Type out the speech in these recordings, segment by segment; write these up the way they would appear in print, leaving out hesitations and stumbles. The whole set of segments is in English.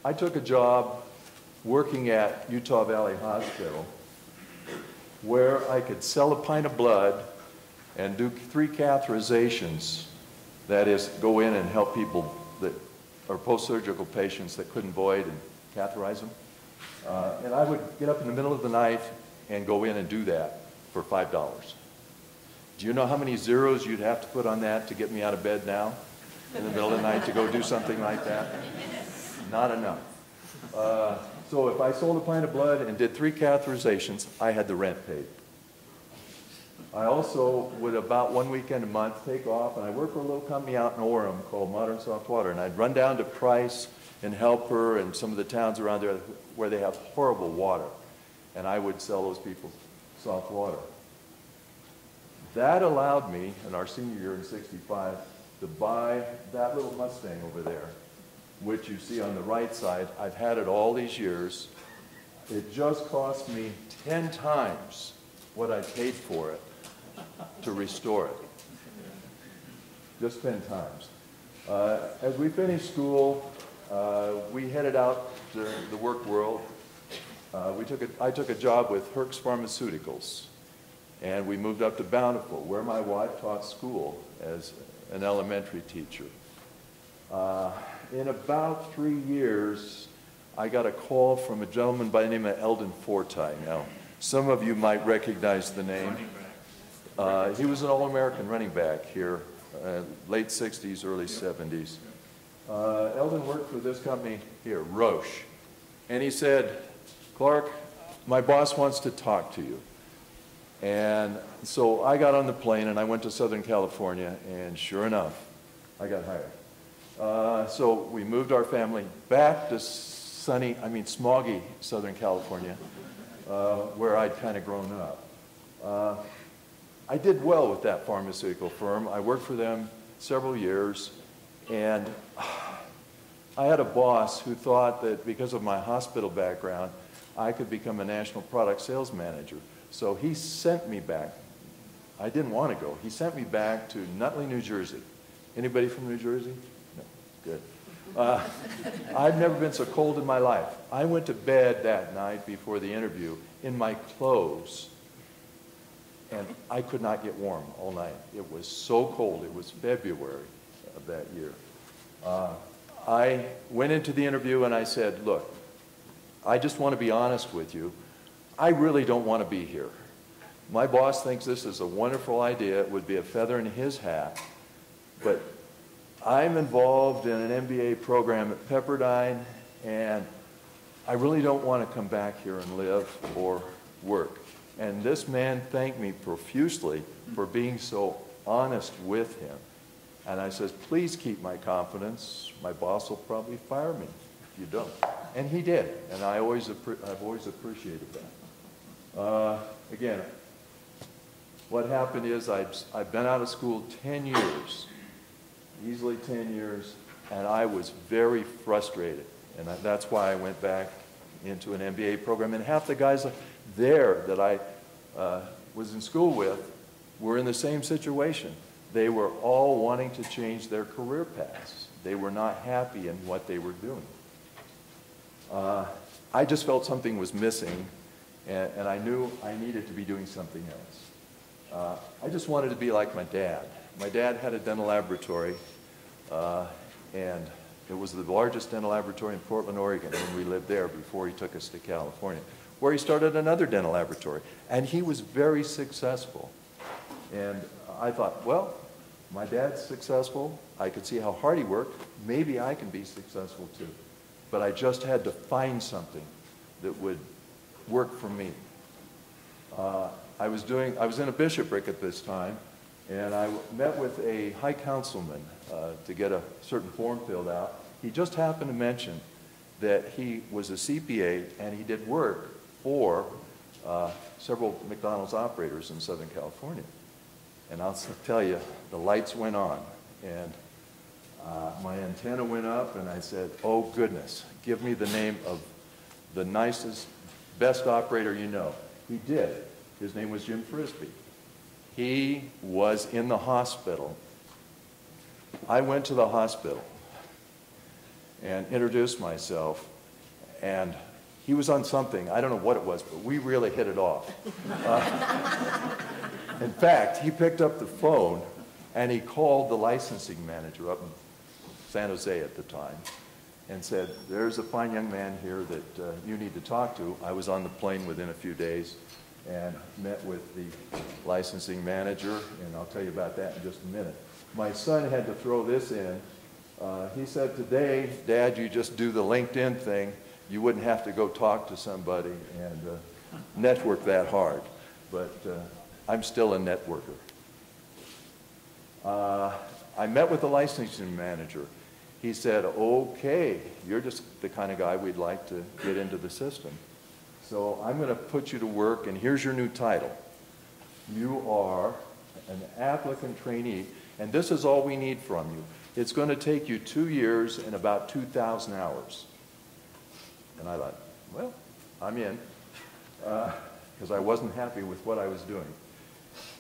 I took a job working at Utah Valley Hospital where I could sell a pint of blood and do 3 catheterizations. That is, go in and help people that are post-surgical patients that couldn't void and catheterize them. And I would get up in the middle of the night and go in and do that for $5. Do you know how many zeros you'd have to put on that to get me out of bed now in the middle of the night to go do something like that? Not enough. So if I sold a pint of blood and did 3 catheterizations, I had the rent paid. I also would about 1 weekend a month take off, and I worked for a little company out in Orem called Modern Soft Water, and I'd run down to Price and Helper and some of the towns around there where they have horrible water, and I would sell those people soft water. That allowed me, in our senior year in '65, to buy that little Mustang over there, which you see on the right side. I've had it all these years. It just cost me 10 times what I paid for it to restore it. Just 10 times. As we finished school, we headed out to the work world. I took a job with Herx Pharmaceuticals, and we moved up to Bountiful, where my wife taught school as an elementary teacher. In about 3 years, I got a call from a gentleman by the name of Eldon Forti. Now, some of you might recognize the name. He was an All-American running back here, late 60s, early 70s. Eldon worked for this company here, Roche. And he said, "Clark, my boss wants to talk to you." And so I got on the plane and I went to Southern California, and sure enough, I got hired. So we moved our family back to smoggy Southern California, where I'd kind of grown up. I did well with that pharmaceutical firm. I worked for them several years, and I had a boss who thought that because of my hospital background, I could become a national product sales manager. So he sent me back. I didn't want to go. He sent me back to Nutley, New Jersey. Anybody from New Jersey? No, good. I've never been so cold in my life. I went to bed that night before the interview in my clothes, and I could not get warm all night. It was so cold. It was February of that year. I went into the interview and I said, "Look, I just want to be honest with you. I really don't want to be here. My boss thinks this is a wonderful idea. It would be a feather in his hat. But I'm involved in an MBA program at Pepperdine, and I really don't want to come back here and live or work." And this man thanked me profusely for being so honest with him. And I said, "Please keep my confidence. My boss will probably fire me if you don't." And he did, and I've always appreciated that. Again, what happened is I've been out of school 10 years, easily 10 years, and I was very frustrated. And that's why I went back into an MBA program. And half the guys there that I was in school with were in the same situation. They were all wanting to change their career paths. They were not happy in what they were doing. I just felt something was missing, and I knew I needed to be doing something else. I just wanted to be like my dad. My dad had a dental laboratory, and it was the largest dental laboratory in Portland, Oregon, when we lived there before he took us to California, where he started another dental laboratory. And he was very successful. And I thought, well, my dad's successful. I could see how hard he worked. Maybe I can be successful too. But I just had to find something that would work for me. I was in a bishopric at this time, and I met with a high councilman to get a certain form filled out. He just happened to mention that he was a CPA and he did work for several McDonald's operators in Southern California. And I'll tell you, the lights went on, and my antenna went up, and I said, "Oh goodness, give me the name of the nicest, best operator you know." He did. His name was Jim Frisbee. He was in the hospital. I went to the hospital and introduced myself, and he was on something. I don't know what it was, but we really hit it off. In fact, he picked up the phone and he called the licensing manager up in San Jose at the time and said, there's a fine young man here that you need to talk to. I was on the plane within a few days and met with the licensing manager, and I'll tell you about that in just a minute. My son had to throw this in. He said, today, Dad, you just do the LinkedIn thing. You wouldn't have to go talk to somebody and network that hard. But I'm still a networker. I met with the licensing manager. He said, okay, you're just the kind of guy we'd like to get into the system. So I'm going to put you to work, and here's your new title. You are an applicant trainee, and this is all we need from you. It's going to take you 2 years and about 2,000 hours. And I thought, well, I'm in, because I wasn't happy with what I was doing.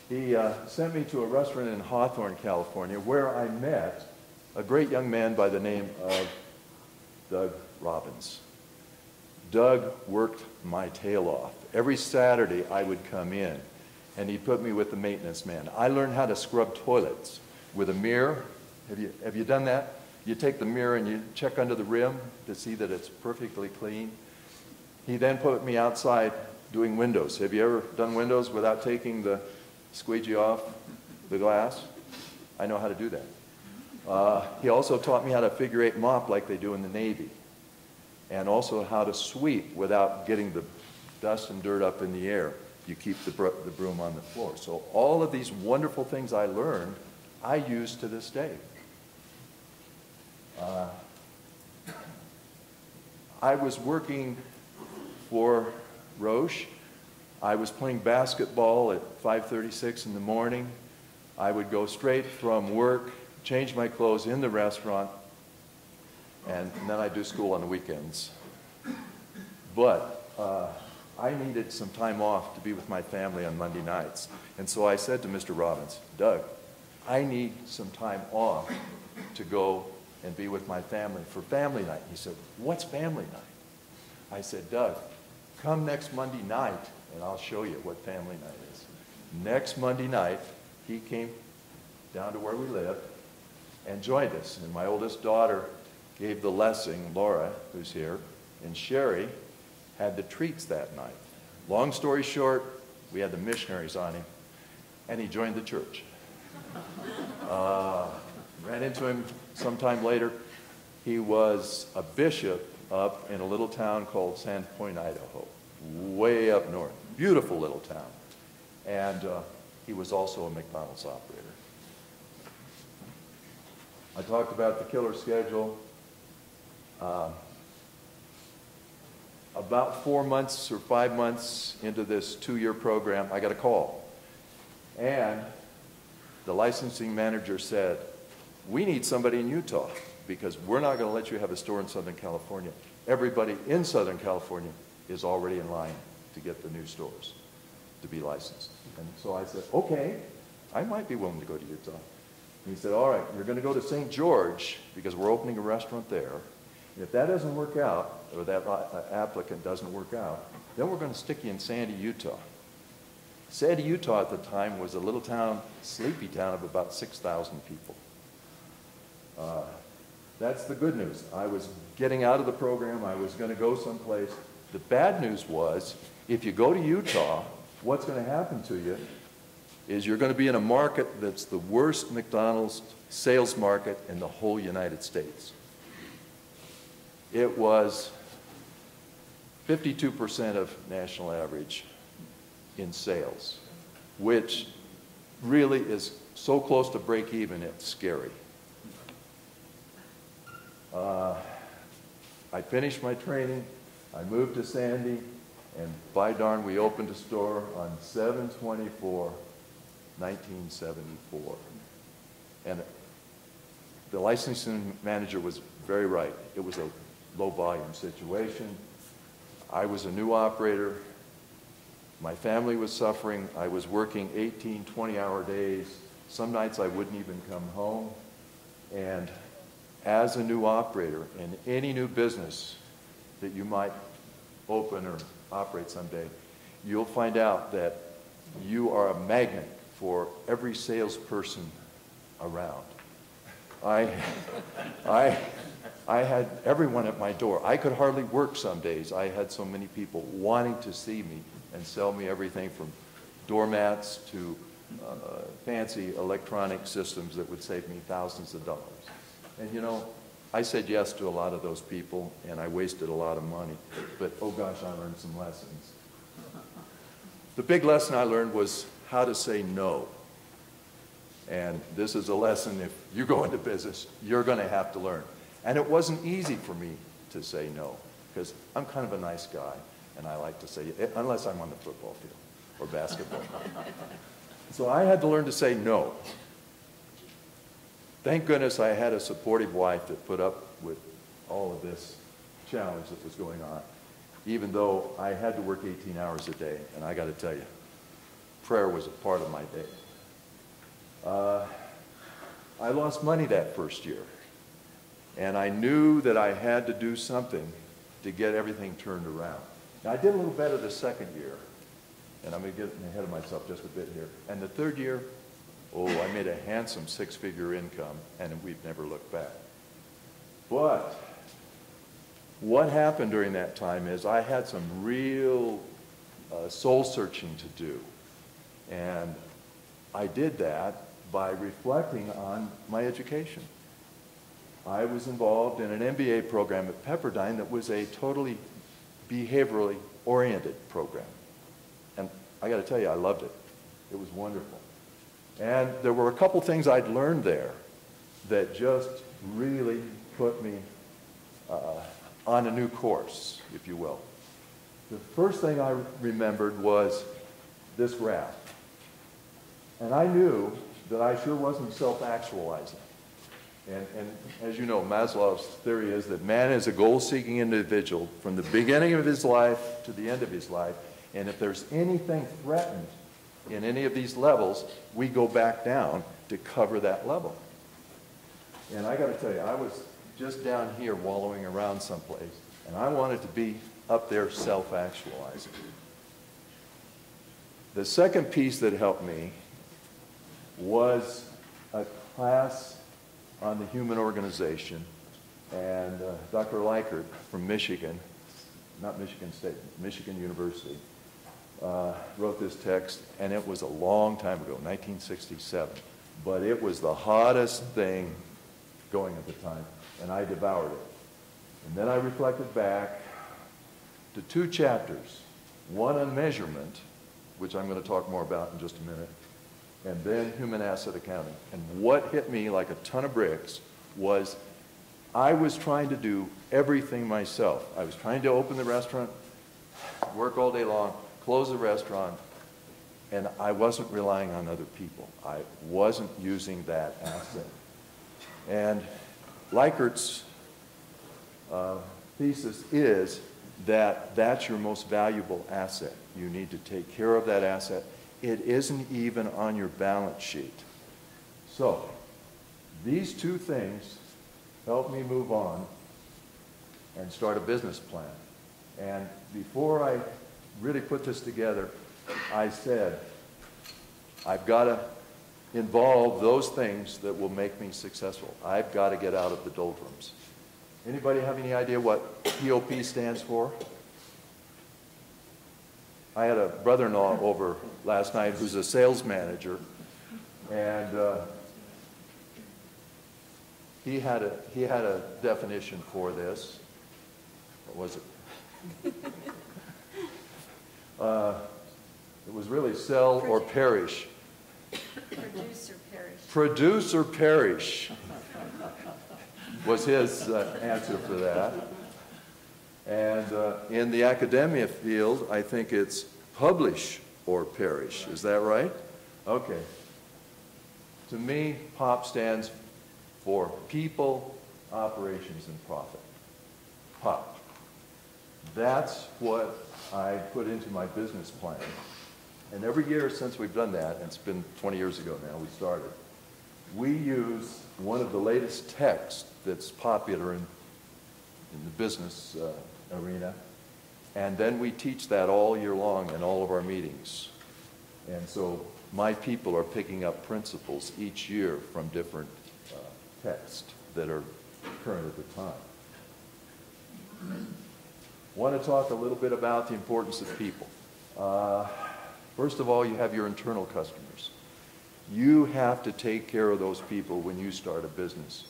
He sent me to a restaurant in Hawthorne, California, where I met a great young man by the name of Doug Robbins. Doug worked my tail off. Every Saturday I would come in, and he'd put me with the maintenance man. I learned how to scrub toilets with a mirror. Have you done that? You take the mirror and you check under the rim to see that it's perfectly clean. He then put me outside doing windows. Have you ever done windows without taking the squeegee off the glass? I know how to do that. He also taught me how to figure eight mop like they do in the Navy, and also how to sweep without getting the dust and dirt up in the air. You keep the broom on the floor. So all of these wonderful things I learned, I use to this day. I was working for Roche. I was playing basketball at 5:36 in the morning. I would go straight from work, change my clothes in the restaurant, and then I'd do school on the weekends. But I needed some time off to be with my family on Monday nights. And so I said to Mr. Robbins, Doug, I need some time off to go and be with my family for family night. He said, what's family night? I said, Doug, come next Monday night and I'll show you what family night is. Next Monday night, he came down to where we live and joined us. And my oldest daughter gave the blessing, Laura, who's here, and Sherry had the treats that night. Long story short, we had the missionaries on him, and he joined the church. Ran into him sometime later. He was a bishop up in a little town called Sandpoint, Idaho, way up north. Beautiful little town. And he was also a McDonald's operator. I talked about the killer schedule. About 4 months or 5 months into this 2-year program, I got a call. And the licensing manager said, we need somebody in Utah because we're not going to let you have a store in Southern California. Everybody in Southern California is already in line to get the new stores to be licensed. And so I said, okay, I might be willing to go to Utah. And he said, all right, you're going to go to St. George because we're opening a restaurant there. And if that doesn't work out, or that applicant doesn't work out, then we're going to stick you in Sandy, Utah. Sandy, Utah at the time was a little town, sleepy town of about 6,000 people. That's the good news. I was getting out of the program. I was going to go someplace. The bad news was, if you go to Utah, what's going to happen to you is you're going to be in a market that's the worst McDonald's sales market in the whole United States. It was 52% of national average in sales, which really is so close to break even, it's scary. I finished my training, I moved to Sandy, and by darn, we opened a store on 7/24/1974. And the licensing manager was very right. It was a low volume situation. I was a new operator. My family was suffering. I was working 18, 20-hour days. Some nights I wouldn't even come home. And as a new operator in any new business, that you might open or operate someday, you'll find out that you are a magnet for every salesperson around. I had everyone at my door. I could hardly work some days. I had so many people wanting to see me and sell me everything from doormats to fancy electronic systems that would save me thousands of dollars. And you know, I said yes to a lot of those people, and I wasted a lot of money. But oh gosh, I learned some lessons. The big lesson I learned was how to say no. And this is a lesson, if you go into business, you're going to have to learn. And it wasn't easy for me to say no, because I'm kind of a nice guy, and I like to say, unless I'm on the football field or basketball. So I had to learn to say no. Thank goodness I had a supportive wife that put up with all of this challenge that was going on, even though I had to work 18 hours a day. And I got to tell you, prayer was a part of my day. I lost money that first year, and I knew that I had to do something to get everything turned around. Now, I did a little better the second year, and I'm getting ahead of myself just a bit here. And the third year, oh, I made a handsome six-figure income, and we've never looked back. But what happened during that time is I had some real soul-searching to do, and I did that by reflecting on my education. I was involved in an MBA program at Pepperdine that was a totally behaviorally oriented program. And I got to tell you, I loved it. It was wonderful. And there were a couple things I'd learned there that just really put me on a new course, if you will. The first thing I remembered was this graph. And I knew that I sure wasn't self-actualizing. And as you know, Maslow's theory is that man is a goal-seeking individual from the beginning of his life to the end of his life. And if there's anything threatened in any of these levels, we go back down to cover that level. And I got to tell you, I was just down here wallowing around someplace, and I wanted to be up there self-actualizing. The second piece that helped me was a class on the human organization, and Dr. Likert from Michigan, not Michigan State, Michigan University, wrote this text, and it was a long time ago, 1967, but it was the hottest thing going at the time, and I devoured it. And then I reflected back to two chapters, one on measurement, which I'm going to talk more about in just a minute, and then human asset accounting. And what hit me like a ton of bricks was I was trying to do everything myself. I was trying to open the restaurant, work all day long, close the restaurant, and I wasn't relying on other people. I wasn't using that asset. And Likert's thesis is that that's your most valuable asset. You need to take care of that asset. It isn't even on your balance sheet. So these two things helped me move on and start a business plan. And before I really put this together, I said, I've got to involve those things that will make me successful. I've got to get out of the doldrums. Anybody have any idea what POP stands for? I had a brother-in-law over last night who's a sales manager, and he had a definition for this. What was it? It was really sell or perish. Produce or perish. Produce or perish was his answer for that. And in the academia field, I think it's publish or perish. Is that right? Okay. To me, POP stands for people, operations, and profit. POP. That's what I put into my business plan. And every year since we've done that, and it's been 20 years ago now we started, we use one of the latest texts that's popular in the business arena. And then we teach that all year long in all of our meetings. And so my people are picking up principles each year from different texts that are current at the time. Want to talk a little bit about the importance of people. First of all, you have your internal customers. You have to take care of those people when you start a business.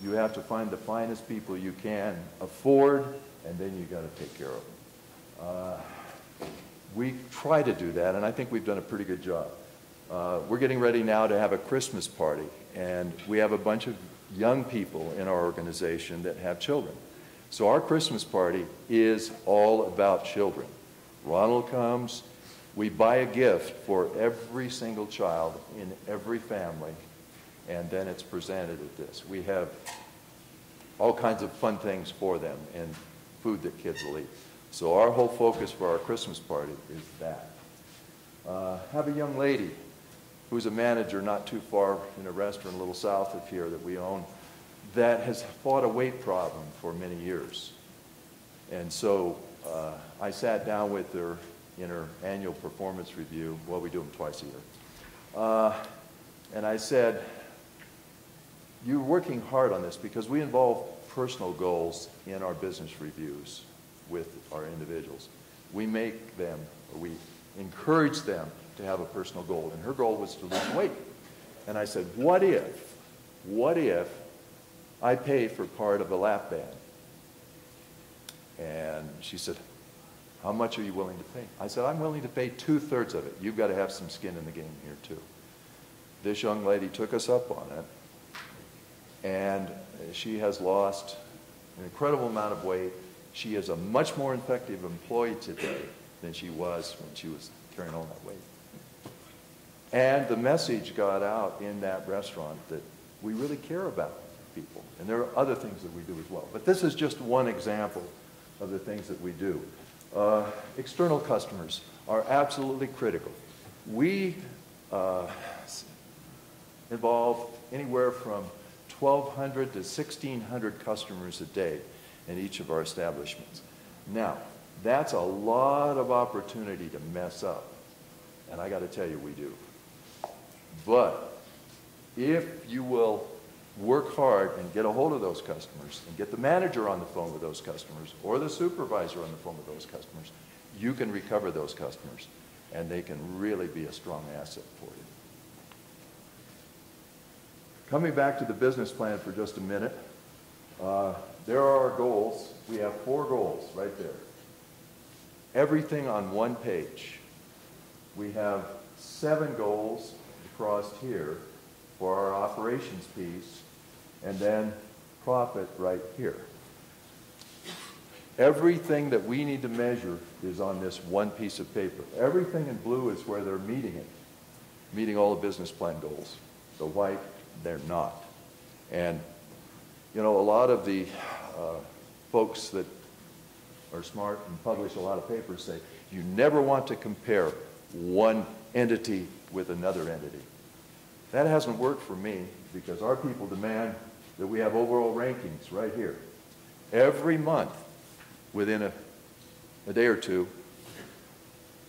You have to find the finest people you can afford, and then you got to take care of them. We try to do that, and I think we've done a pretty good job. We're getting ready now to have a Christmas party, and we have a bunch of young people in our organization that have children. So our Christmas party is all about children. Ronald comes, we buy a gift for every single child in every family, and then it's presented at this. We have all kinds of fun things for them and food that kids will eat. So our whole focus for our Christmas party is that. Have a young lady who's a manager not too far in a restaurant a little south of here that we own that has fought a weight problem for many years. And so I sat down with her in her annual performance review. Well, we do them twice a year. And I said, you're working hard on this because we involve personal goals in our business reviews with our individuals. We make them, or we encourage them to have a personal goal. And her goal was to lose weight. And I said, what if I pay for part of a lap band? And she said, how much are you willing to pay? I said, I'm willing to pay 2/3 of it. You've got to have some skin in the game here too. This young lady took us up on it, and she has lost an incredible amount of weight. She is a much more effective employee today than she was when she was carrying all that weight. And the message got out in that restaurant that we really care about people. And there are other things that we do as well. But this is just one example of the things that we do. External customers are absolutely critical. We involve anywhere from 1,200 to 1,600 customers a day in each of our establishments. Now, that's a lot of opportunity to mess up. And I got to tell you, we do. But if you will work hard and get a hold of those customers and get the manager on the phone with those customers or the supervisor on the phone with those customers, you can recover those customers and they can really be a strong asset for you. Coming back to the business plan for just a minute, there are our goals. We have 4 goals right there. Everything on one page. We have 7 goals across here for our operations piece, and then profit right here. Everything that we need to measure is on this one piece of paper. Everything in blue is where they're meeting it, meeting all the business plan goals. The white, they're not. And, you know, a lot of the folks that are smart and publish a lot of papers say, you never want to compare one entity with another entity. That hasn't worked for me because our people demand that we have overall rankings right here. Every month, within a day or two,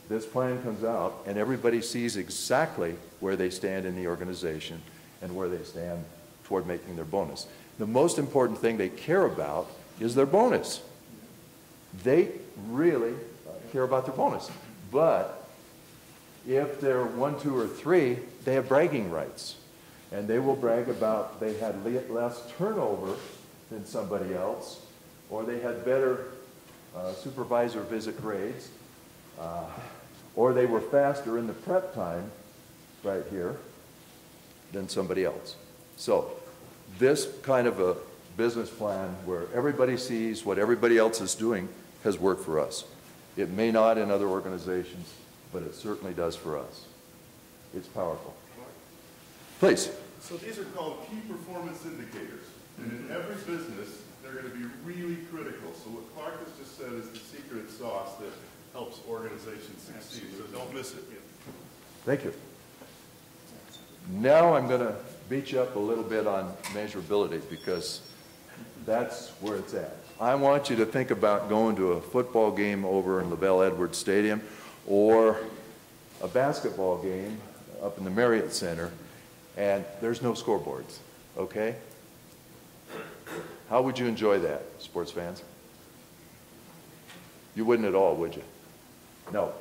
this plan comes out and everybody sees exactly where they stand in the organization and where they stand toward making their bonus. The most important thing they care about is their bonus. They really care about their bonus. But if they're 1, 2, or 3, they have bragging rights. And they will brag about they had less turnover than somebody else, or they had better supervisor visit grades, or they were faster in the prep time right here than somebody else. So this kind of a business plan where everybody sees what everybody else is doing has worked for us. It may not in other organizations, but it certainly does for us. It's powerful. Please. So these are called key performance indicators. And in every business, they're going to be really critical. So what Clark has just said is the secret sauce that helps organizations succeed. So don't miss it. Thank you. Now I'm going to beat you up a little bit on measurability because that's where it's at. I want you to think about going to a football game over in LaBelle Edwards Stadium or a basketball game up in the Marriott Center, and there's no scoreboards, okay? How would you enjoy that, sports fans? You wouldn't at all, would you? No.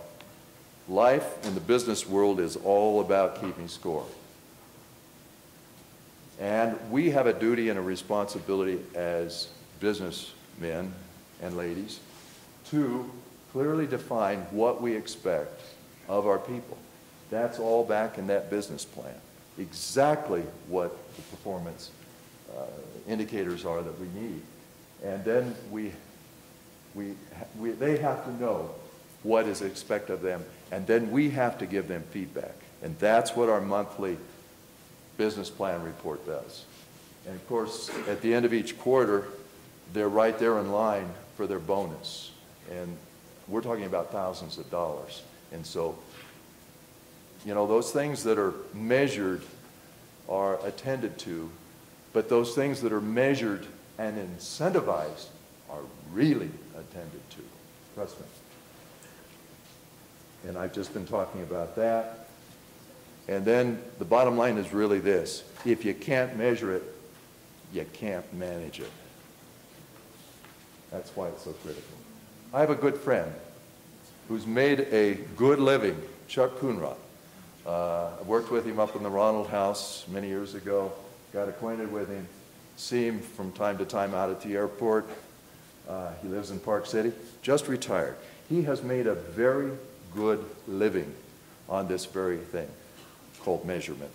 Life in the business world is all about keeping score. And we have a duty and a responsibility as businessmen and ladies to clearly define what we expect of our people. That's all back in that business plan. Exactly what the performance indicators are that we need. And then they have to know what is expected of them, and then we have to give them feedback. And that's what our monthly business plan report does. And of course, at the end of each quarter, they're right there in line for their bonus. And we're talking about thousands of dollars. And so, you know, those things that are measured are attended to, but those things that are measured and incentivized are really attended to. Trust me. And I've just been talking about that. And then the bottom line is really this. If you can't measure it, you can't manage it. That's why it's so critical. I have a good friend who's made a good living, Chuck Coonrod. I worked with him up in the Ronald House many years ago, got acquainted with him, see him from time to time out at the airport. He lives in Park City, just retired. He has made a very good living on this very thing called measurement.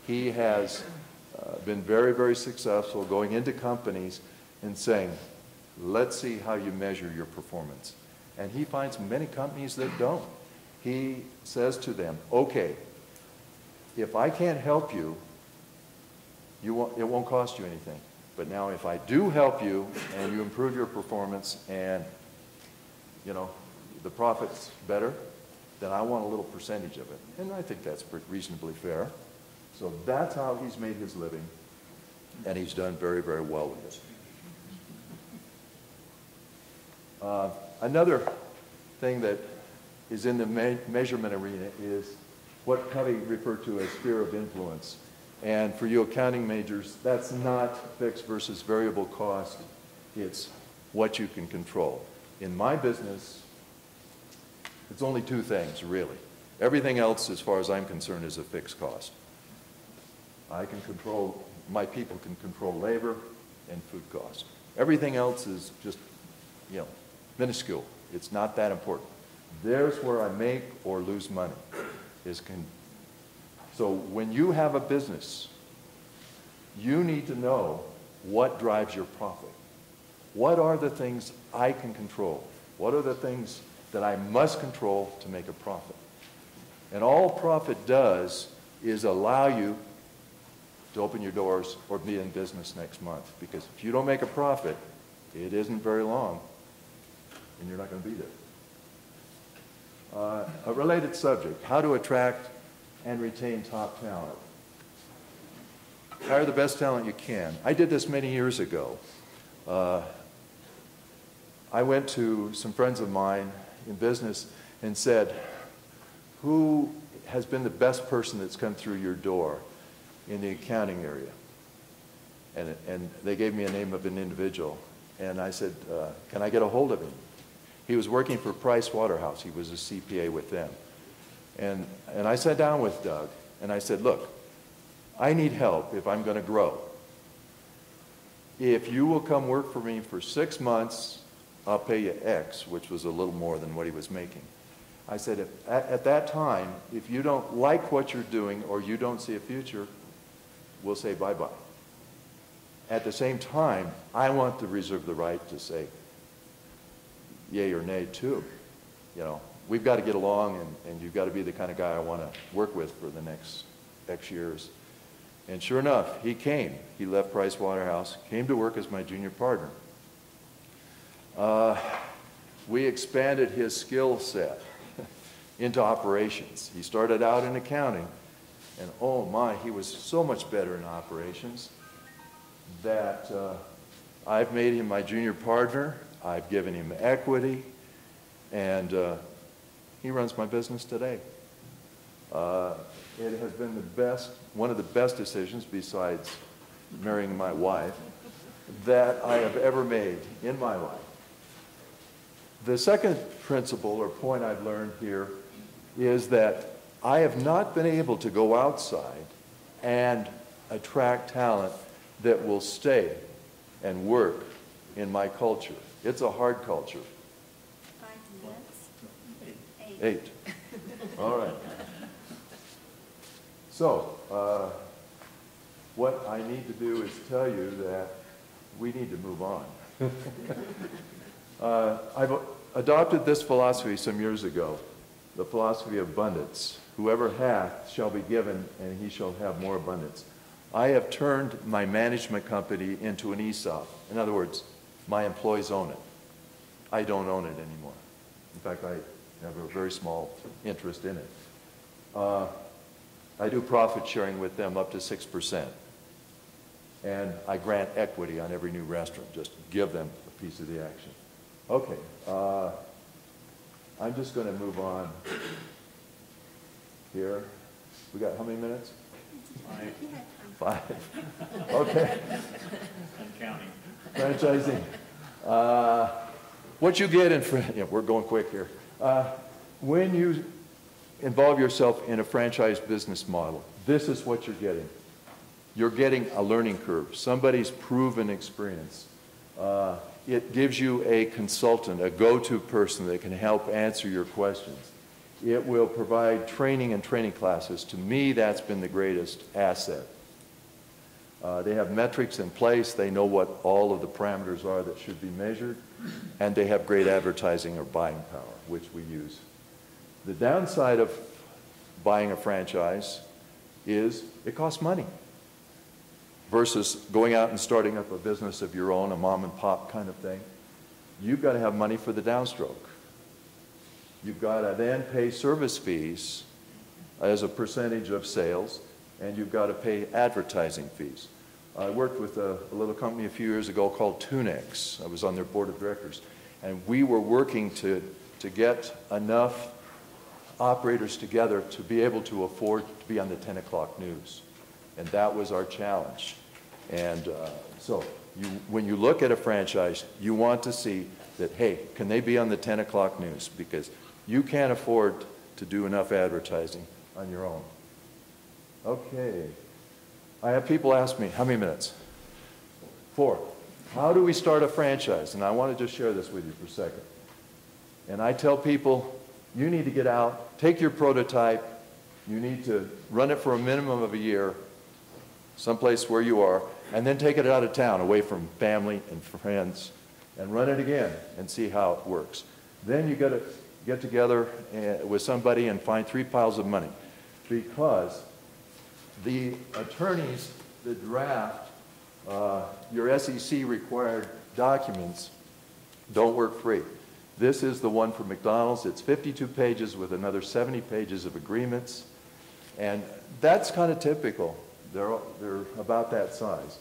He has been very, very successful going into companies and saying, let's see how you measure your performance. And he finds many companies that don't. He says to them, okay, if I can't help you, it won't cost you anything. But now if I do help you and you improve your performance and, you know, the profit's better, then I want a little percentage of it. And I think that's reasonably fair. So that's how he's made his living, and he's done very, very well with it. Another thing that is in the measurement arena is what Covey referred to as sphere of influence. And for you accounting majors, that's not fixed versus variable cost. It's what you can control. In my business, it's only two things, really. Everything else, as far as I'm concerned, is a fixed cost. I can control, my people can control labor and food costs. Everything else is just, you know, minuscule. It's not that important. There's where I make or lose money. So when you have a business, you need to know what drives your profit. What are the things I can control? What are the things that I must control to make a profit? And all profit does is allow you to open your doors or be in business next month. Because if you don't make a profit, it isn't very long, and you're not going to be there. A related subject, how to attract and retain top talent. Hire the best talent you can. I did this many years ago. I went to some friends of mine in business and said, who has been the best person that's come through your door in the accounting area? And they gave me a name of an individual. And I said, can I get a hold of him? He was working for Price Waterhouse. He was a CPA with them. And I sat down with Doug, and I said, look, I need help if I'm going to grow. If you will come work for me for 6 months, I'll pay you X, which was a little more than what he was making. I said, at that time, if you don't like what you're doing or you don't see a future, we'll say bye-bye. At the same time, I want to reserve the right to say yay or nay too. You know, we've got to get along, and you've got to be the kind of guy I want to work with for the next X years. And sure enough, he came. He left Price Waterhouse, came to work as my junior partner. We expanded his skill set into operations. He started out in accounting, and oh my, he was so much better in operations that I've made him my junior partner. I've given him equity, and he runs my business today. It has been one of the best decisions, besides marrying my wife, that I have ever made in my life. The second principle or point I've learned here is that I have not been able to go outside and attract talent that will stay and work in my culture. It's a hard culture. 5 minutes? 8. All right. So, what I need to do is tell you that we need to move on. I've adopted this philosophy some years ago, the philosophy of abundance. Whoever hath shall be given, and he shall have more abundance. I have turned my management company into an ESOP. In other words, my employees own it. I don't own it anymore. In fact, I have a very small interest in it. I do profit sharing with them up to 6%. And I grant equity on every new restaurant, just give them a piece of the action. Okay, I'm just going to move on here. We got how many minutes? 5. Okay. I'm counting. Franchising. What you get in, we're going quick here. When you involve yourself in a franchise business model, this is what you're getting. You're getting a learning curve, somebody's proven experience. It gives you a consultant, a go-to person that can help answer your questions. It will provide training and training classes. To me, that's been the greatest asset. They have metrics in place. They know what all of the parameters are that should be measured. And they have great advertising or buying power, which we use. The downside of buying a franchise is it costs money versus going out and starting up a business of your own, a mom and pop kind of thing. You've got to have money for the downstroke. You've got to then pay service fees as a percentage of sales, and you've got to pay advertising fees. I worked with a little company a few years ago called Tunex. I was on their board of directors, and we were working to get enough operators together to be able to afford to be on the 10 o'clock news. And that was our challenge. And so when you look at a franchise, you want to see that, hey, can they be on the 10 o'clock news? Because you can't afford to do enough advertising on your own. Okay. I have people ask me, how many minutes? 4. How do we start a franchise? And I want to just share this with you for a second. And I tell people, you need to get out, take your prototype, you need to run it for a minimum of a year, someplace where you are, and then take it out of town, away from family and friends, and run it again and see how it works. Then you got to get together with somebody and find 3 piles of money, because the attorneys that draft your SEC required documents don't work free. This is the one for McDonald's. It's 52 pages with another 70 pages of agreements, and that's kind of typical. They're about that size.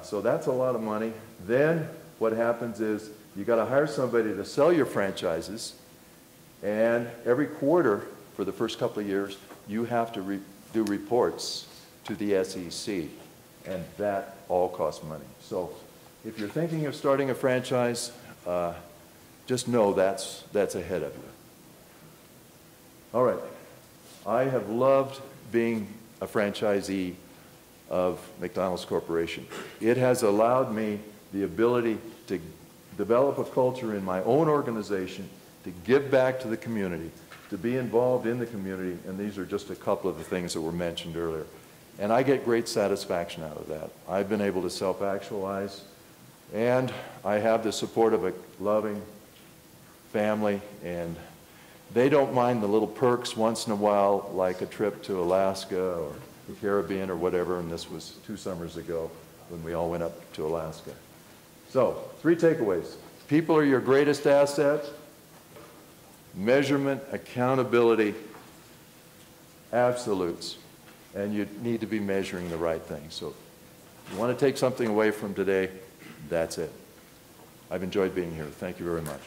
So that's a lot of money. Then what happens is you got to hire somebody to sell your franchises, and every quarter for the first couple of years, you have to do reports to the SEC, and that all costs money. So if you're thinking of starting a franchise, just know that's ahead of you. All right. I have loved being a franchisee of McDonald's Corporation. It has allowed me the ability to develop a culture in my own organization, to give back to the community, to be involved in the community, and these are just a couple of the things that were mentioned earlier. And I get great satisfaction out of that. I've been able to self-actualize, and I have the support of a loving family, and they don't mind the little perks once in a while, like a trip to Alaska or the Caribbean or whatever, and this was 2 summers ago when we all went up to Alaska. So, 3 takeaways. People are your greatest asset. Measurement, accountability, absolutes. And you need to be measuring the right thing. So, if you want to take something away from today, That's it. I've enjoyed being here. Thank you very much.